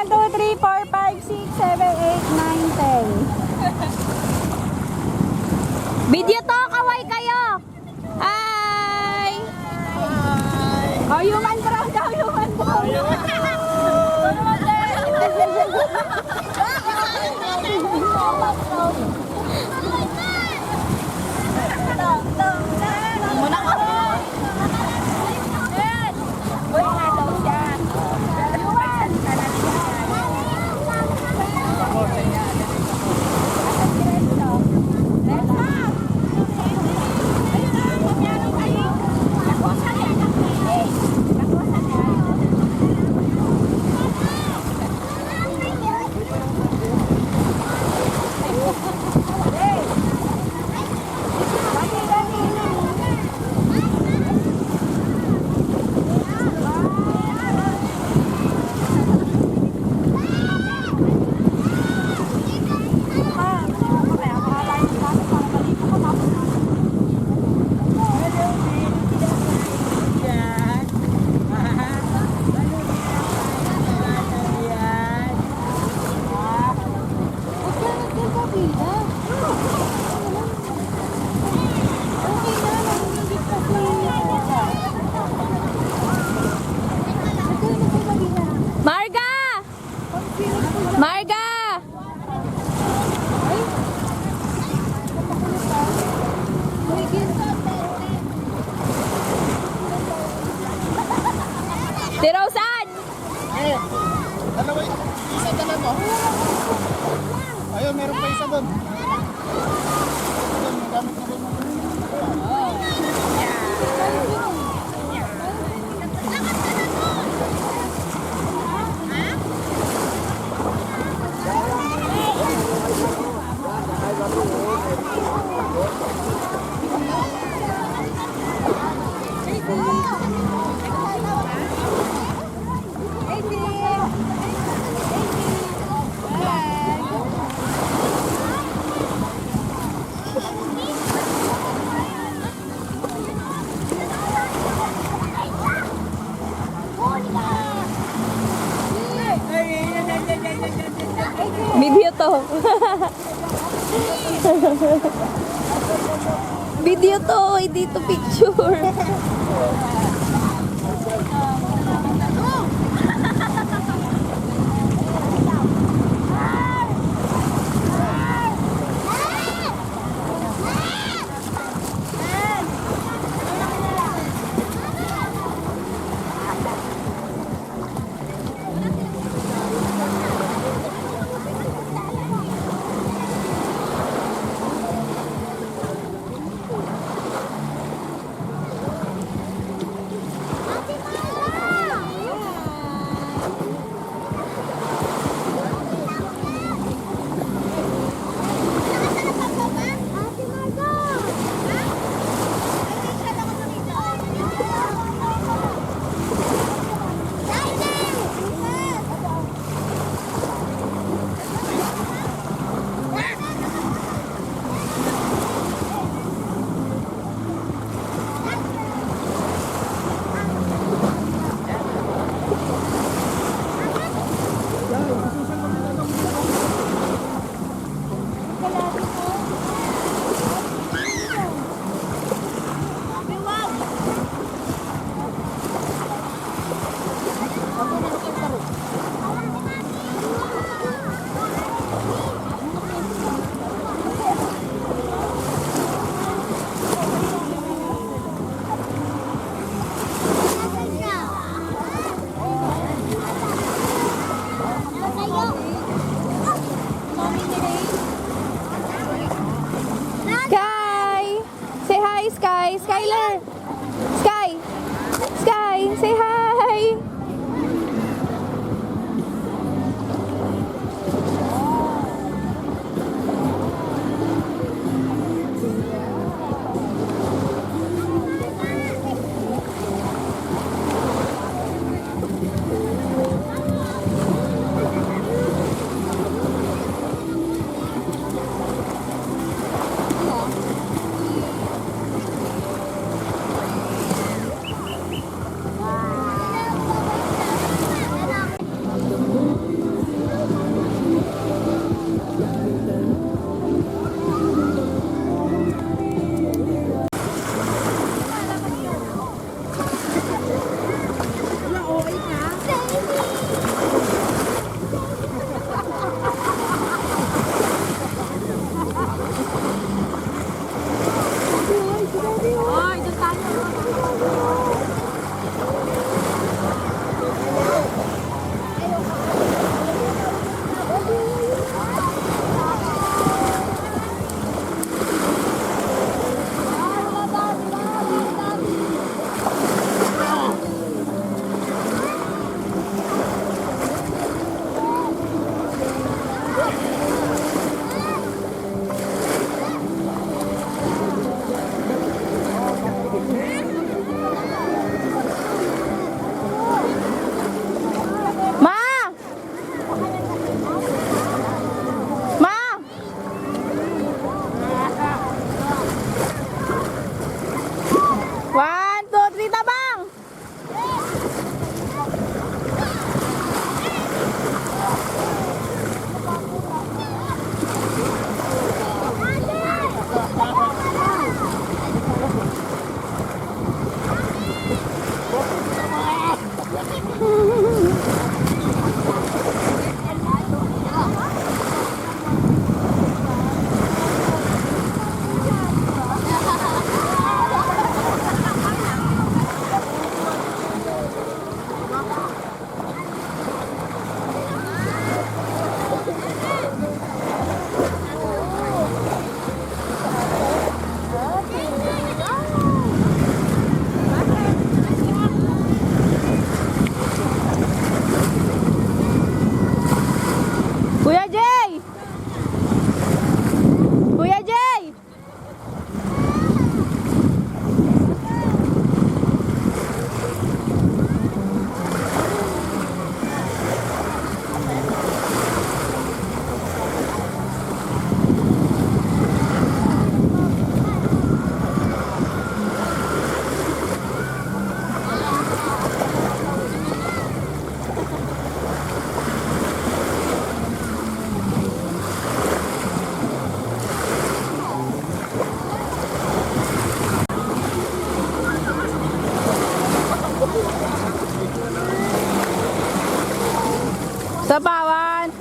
1, 2, 3, 4, 5, 6, 7, 8, 9, 10. Video to, kaway kayo. Hi! Oh, human brown daw, human brown. Muna ko. Uy, nga daw siya. Marga! Marga! Tirosan! Eh, dalawa, isa dala mo. Ayun, meron pa isa doon. Ayun, gamit na rin mo. Video to. Video to, hindi to picture. Sa bawan.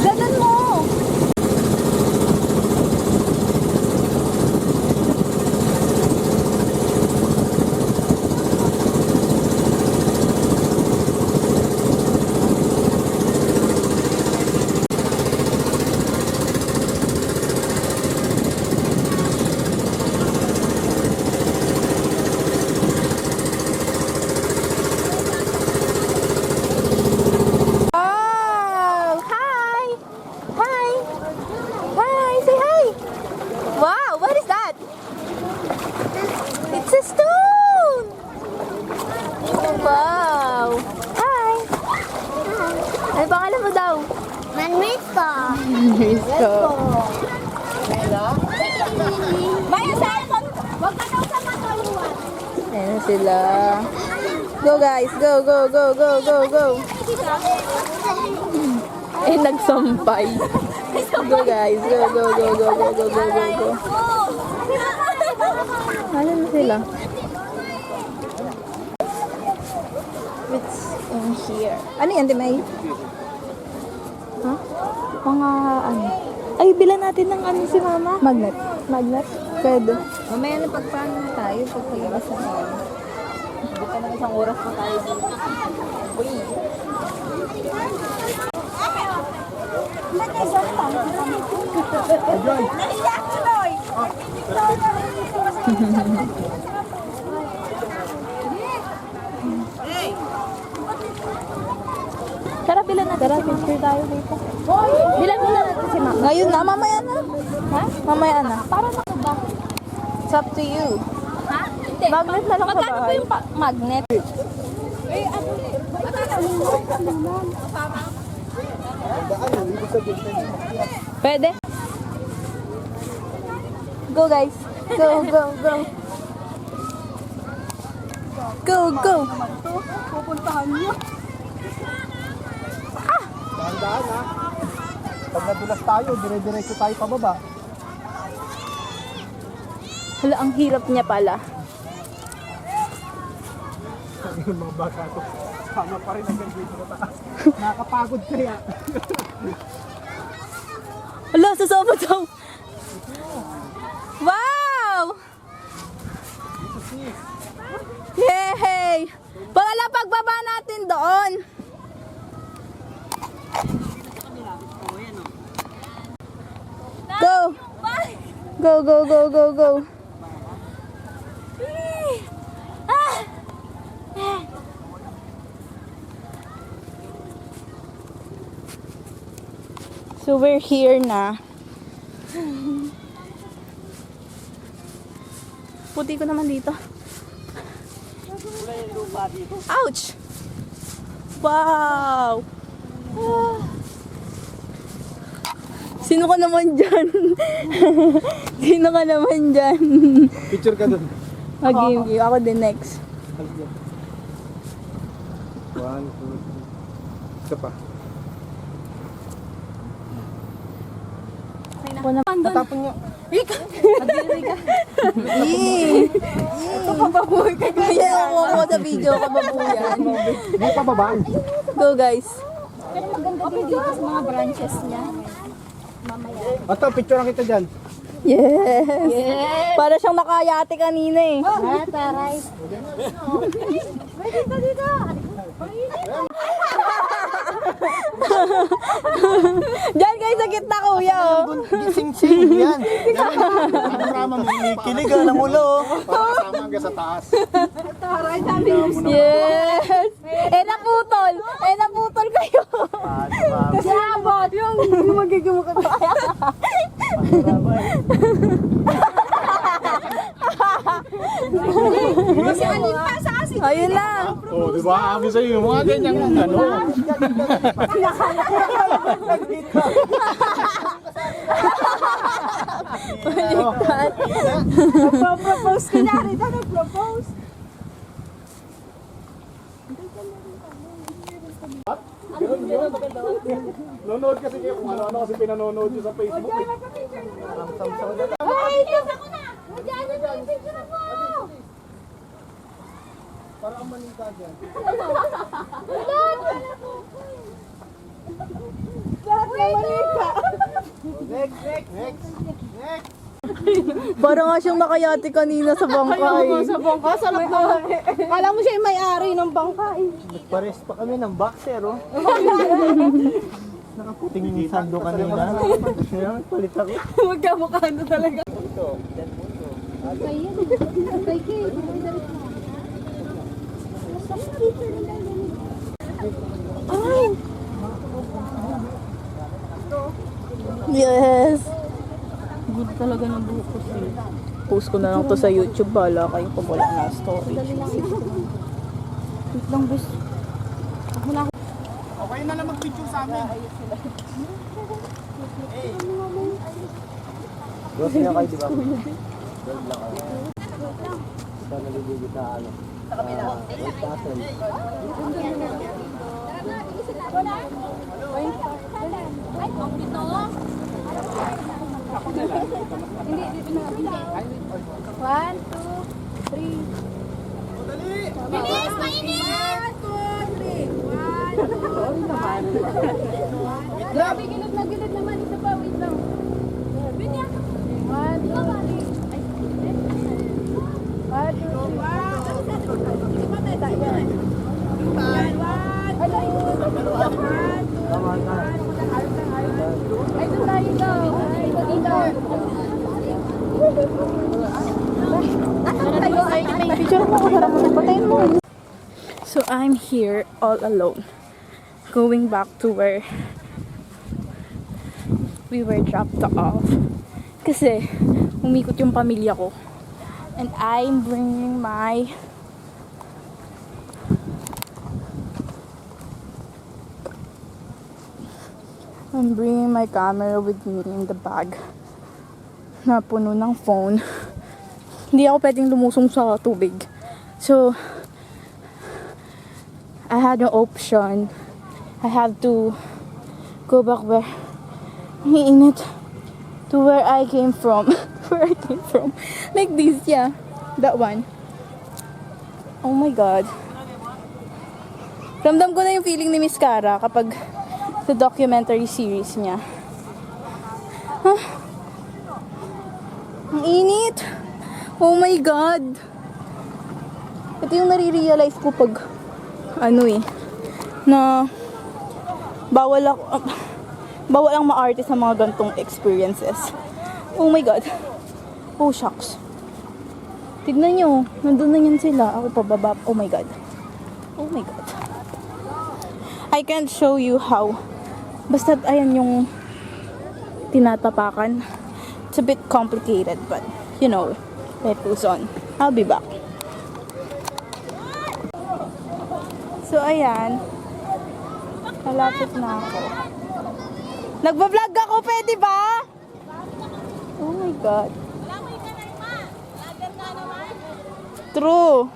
Ganun mo. Oh, hi. Hi. Hi, say hi. Wow, what is that? It's a stone. Wow. Hi. Ano pangalan mo daw? Manmisko. Misko. Maya, cellphone. Huwag ka daw sa matuluan. Ayan sila. Go guys, go, go, go, go, go, go. Eh, nagsampay. Go guys, go, go, go, go, go, go, go, go, go. Ano na sila? What's in here? Ano yan, Timay? Ha? Mga ano? Ay, bilan natin ng ano si Mama? Magnet. Magnet? Pwede. Mamaya na pagpaano na tayo pagpagigas na tayo. Hindi pa na isang oras na tayo dito. Uy. Tara, bilan natin. Tara, picture tayo dito. Bilan natin si Mama. Ngayon na, mamaya na. Ha? Mamaya na. Para na ba? It's up to you. Ha? Hindi. Magnet na lang sa Magkano po bahay. yung magnet? Pwede? Go guys. Go, go, go. Go, go. Pupuntahan niyo. Dahan-dahan ha. Pag nadulas tayo, dire-diretso tayo pababa. Hala, ang hirap niya pala. Yung mga bata ko, sama pa rin hanggang dito na taas. Nakakapagod kaya. Hala, sasama daw. Wow! Yay! Pala pagbaba natin doon. Go! Go, go, go, go, go. So we're here na. Puti ko naman dito. Ouch! Wow! Ah. Sino ka naman dyan? Sino ka naman dyan? Picture ka dun. Mag-game you. Ako din next. 1, 2, 3. Isa pa. Ako naman doon. Matapon nyo. Yee! Ito kababoy ka. Kaya ako sa video, kababuyan. May pababaan. Go guys. Pero maganda din dito sa mga branches niya. Ato, picture kita dyan. Yes! Yes! Para siyang nakayate kanina eh. Taray. Diyan kayo sa gitna kuya oh. Sing-sing, yan. Kasama may kilig, alam mo lo. Para kasama hanggang sa taas. Yes! Naputol! Naputol kayo! Sabot yung magiging mukha. Ayun na! Oh, di ba? Abi sa'yo, yung mga ganyang ano. Propose ka na rin. Ano propose? Nonood kasi kayo kung ano-ano kasi pinanonood nyo sa Facebook. Ay, ito ako na! Diyan na yung picture mo! Para ang manika dyan. Next. Parang nga siyang nakayate kanina sa bangkay. Sa bangka, sa loob. Kala mo siya yung may-ari ng bangka eh. Nagpares pa kami ng boxer, oh. Nakaputing sando kanina. Kaya palit ako. Magkamukha na talaga. Yes! Good talaga ng buhok ko siya. Post ko na lang to sa YouTube. Bala kayo pag wala na story. Wait lang, bes. Okay na lang mag-picture sa amin. Bro, siya kayo, di ba? Gold lang ako. Sa nalibigit na ano. Sa kabila. 1, 2, 3. Bilis! Mainit! 1, 2, 3. Grabe, gilid na gilid naman. Isa pa, wait lang. 1, 2, 3. So I'm here all alone. Going back to where we were dropped off. Kasi umikot yung pamilya ko. And I'm bringing my camera with me in the bag na puno ng phone. Hindi ako pwedeng lumusong sa tubig. So, I had no option. I have to go back where mainit to where I came from. Where I came from. Like this, yeah. That one. Oh my God. Ramdam ko na yung feeling ni Miss Cara kapag sa documentary series niya. Huh? Ang init. Oh my God. Ito yung nare-realize ko pag na bawal ang maarte sa mga gantong experiences. Oh my God. Oh shucks. Tignan nyo. Nandun na yan sila. Ako pababa. Oh my God. Oh my God. I can't show you how. Basta ayan yung tinatapakan. It's a bit complicated, but you know, it goes on. I'll be back. So ayan. Malapit na ako. Nagbablog ako, pwede ba? Oh my God. True.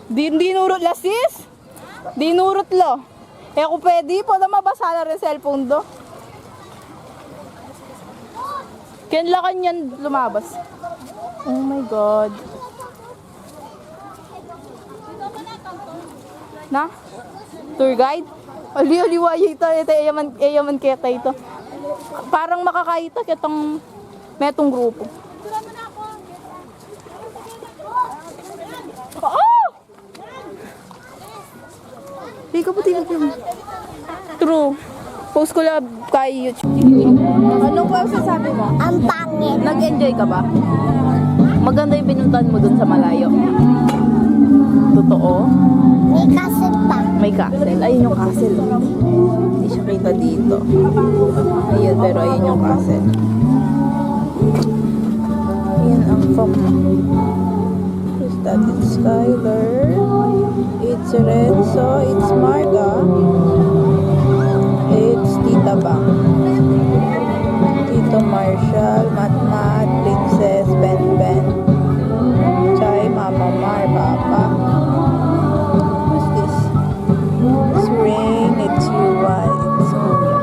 Dinurot la sis? Dinurot lo. Eh ako pwede po na mabasa na rin cellphone do. Kailangan yan lumabas. Oh my God. Na? Tour guide? Ali-aliwaya ito. Ito, yaman kita ito. Parang makakaita kitang Metong grupo. Oh! Hindi ka puti yun. True. Post ko lang kay YouTube. Anong pa sasabi mo? Ang pangit. Nag-enjoy ka ba? Maganda yung pinuntahan mo dun sa malayo. Totoo? May kasit pa. May castle. Ayun yung castle. Hindi siya kita dito. Ayun, pero ayun yung castle. Ayan ang from. Who's that? It's Skyler. It's Renzo. It's Marga. It's Tita Bang. Tito Marshall. Matmat. Princess. Ben Ben. Chai. Mama Mar. Papa. Who's this? It's Rain. It's Yuwa. It's Kuya.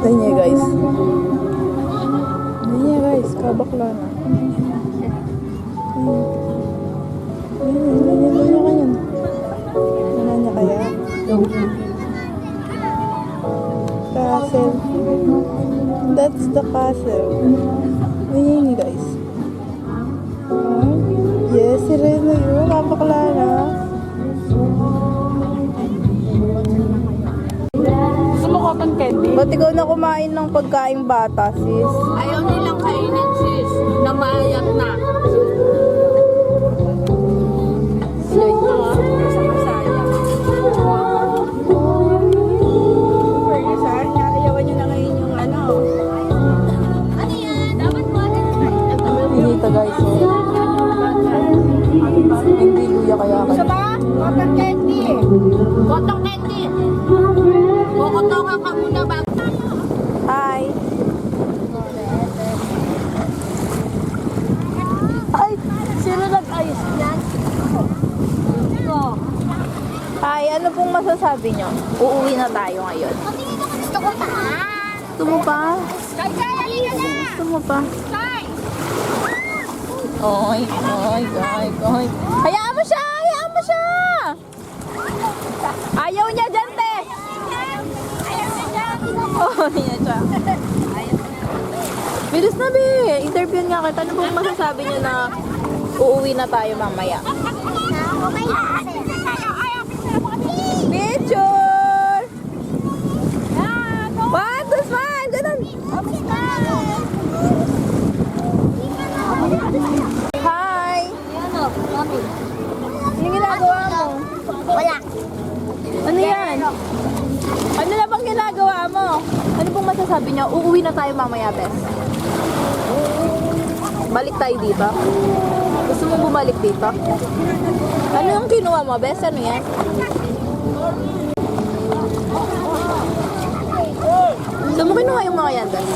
Ayun niya guys. Ayun niya guys. Kabakla na. Ayun niya kanyan. Wala niya kaya. Castle. That's the castle. Ayun niya guys. Yes, si Reno yun. Kabakla na. Cotton candy. Ba't ikaw na kumain ng pagkaing bata, sis? Ayaw nilang kainin, sis. Namayat na. Lloyd. Sa masaya. Ayawan nyo na ngayon yung ano. Ano yan? Dapat mo Pinita guys. Hindi luya kaya Isa ba? Cotton candy. Cotton candy. Kukutongan ka muna ba? Hi! Ay! Sino nag-ayos niyan? Hi! Ano pong masasabi nyo? Uuwi na tayo ngayon. Gusto ko pa. Gusto mo pa? Kaya, halika na. Gusto mo pa? Kay. Oy! Oy! Oy! Oy! Hayaan mo siya! Hayaan mo siya! Ayaw niya dyan, te! Oh, niya siya. Bilis na, be. Interview nga kita. Ano pong masasabi niyo na uuwi na tayo mamaya? Okay lang. Picture! One, two, smile! Ganun! Hi! Ano ginagawa mo? Wala. Ano yan? Ano na bang ginagawa mo? Ano pong masasabi niyo? Uuwi na tayo mamaya, Bes. Balik tayo dito? Gusto mo bumalik dito? Ano yung kinuha mo, Bes? Ano yan? Saan mo kinuha yung mga yan, Bes?